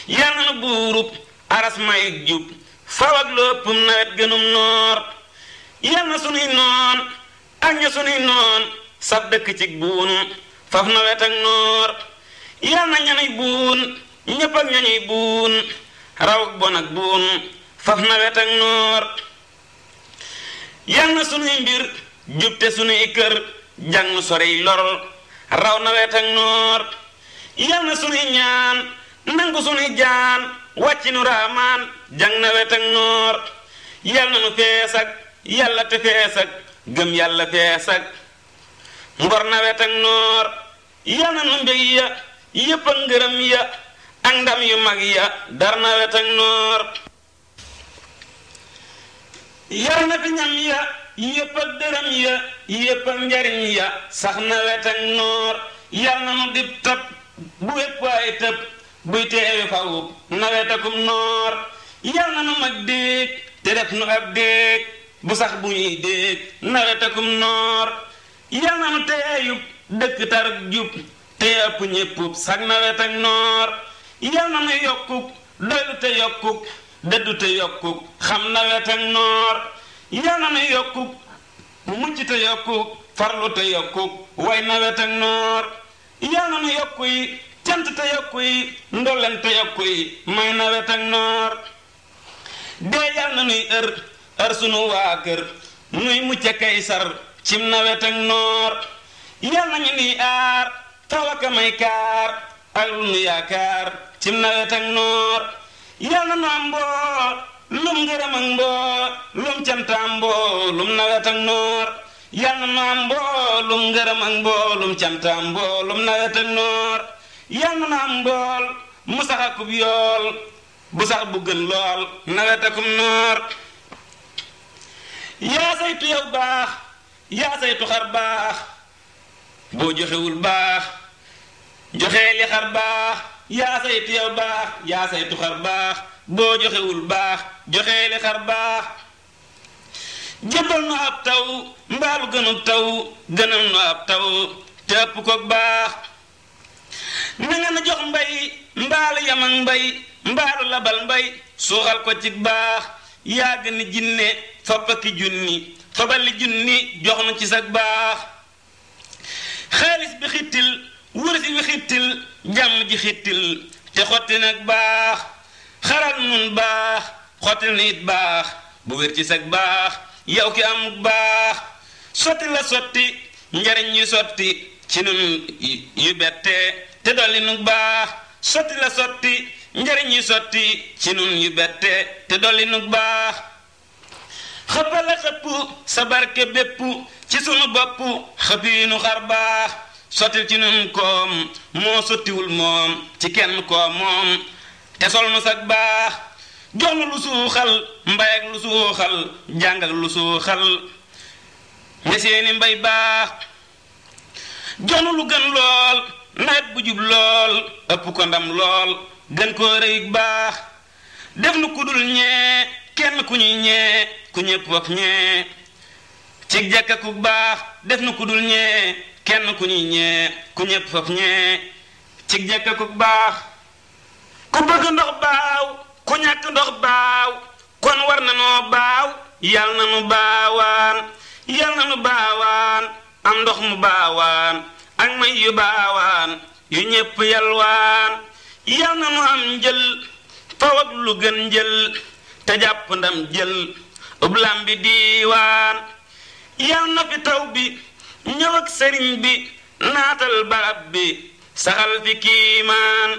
yàlla na nu buurub aras mayug jub faw ak lu ëppum nawet gënum noor yàlla na sunuy noon ak ña sunuy noon sab dëkk cig buun faf nawet ak noor yàlla na ñanuy buun ñépp ak ñañuy buun raw ak bon ak buun faf nawet ak noor yàlla na sunuy mbir jub te sunuy kër jàng nu soriy lor raw nawet ak noor yàlla na sunuy ñaan nangu sunuy jaan wàcci nu raamaan jàng nawet ak noor yàlla na nu fees ak yàlla te fees ak gëm yàlla fees ak ngor nawet ak noor yàlla na nu mbég ya yépp ak ngërëm ya ak ndam yu mag ya dar nawet ak noor yàlla na fi ñam ya yépp ak dërëm ya yépp ak njariñ ya sax nawet ak noor yàlla na nu dib tab bu wépp ay tëb buy teewi fawub nawet akum noor yàlla na nu mag déeg te def nu ab déeg bu sax bu ñuy déeg nawet akum noor yàlla na nu teeyub dëkk taruk jub te ëpp ñéppub sax nawet ak noor yàlla na nu yokkuk doylu te yokkuk dëddu te yokkuk xam nawet ak noor yàlla na nu yokkuk mucc te yokkuk farlu te yokkuk way nawet ak noor yàlla na nu yokku yi te cant te yokku yi ndolleen te yokku yi may nawet ak noor dee yal na nuy ër sunu waa kër nuy mucc kay sar cim nawet ak noor yal nañu nuy aar taw ak may kaar ak lu nu yaakaar cim nawet ak noor yal na nu am mbool lum ngërëm ak mbool lum cantaam mbool lum nawet ak noor yal na nu am mbool lum ngërëm ak mbool lum cantaam mbool lum nawet ak noor yal na nu am mbool mu sax akub yool bu sax bu gën lool nawet akum noor yaa saytu yow baax yaa saytu xar baax boo joxewul baax joxee li xar baax yaa saytu yow baax yaa saytu xar baax boo joxewul baax joxee li xar baax jëbbal nu ab taw mbaalu gënub taw gënal nu ab taw te ëpp ko baax na nga na jox mbay mbaalu yam ak mbay mbaalu labal mbay suuxal ko ci baax yaa gën ni jinne foppaki junni fabali junni jox na ci sag baax xaalis bi xittil wursi bi xittil jàmm ji xittil te xotti nag baax xaral nun baax xottil nit baax bu wér ci sag baax yow ki am baax sotti la sotti njariñ yu sotti ci nun yu bette te dolli nu baax sotti la sotti njariñ yu sotti ci nun yu bette te dolli nu baax xëppala xëpp sa barke bépp ci sunu bopp xëpp yi nu xar baax sottil ci nun koom moo sottiwul moom ci kenn koom moom te sol nu sag baax jox nu lu suuxal mbay ak lu suuxal jàng ak lu suuxal ne seeni mbay baax jox nu lu gën lool nawet bu jub lool ëpp ko ndam lool gën koo rëy baax def nu ku dul ñee kenn ku ñuy ñee ku ñépp wax ñee ci jekka ku baax def nu ku dul ñee kenn ku ñuy ñee ku ñépp faf ñee ci jekka ku baax ku bëgg ndox baaw ku ñàkk ndox baaw kon war na noo baaw yal na nu baawaan yal na nu baawaan am ndox mu baawaan ak may yu baawaan yu ñépp yalwaan yal na nu am njël faw ak lu gën njël te jàpp ndam jël ublam bi diiwaan yal na fi taw bi ñëw ak sëriñ bi naatal barab bi saxal fi kiimaan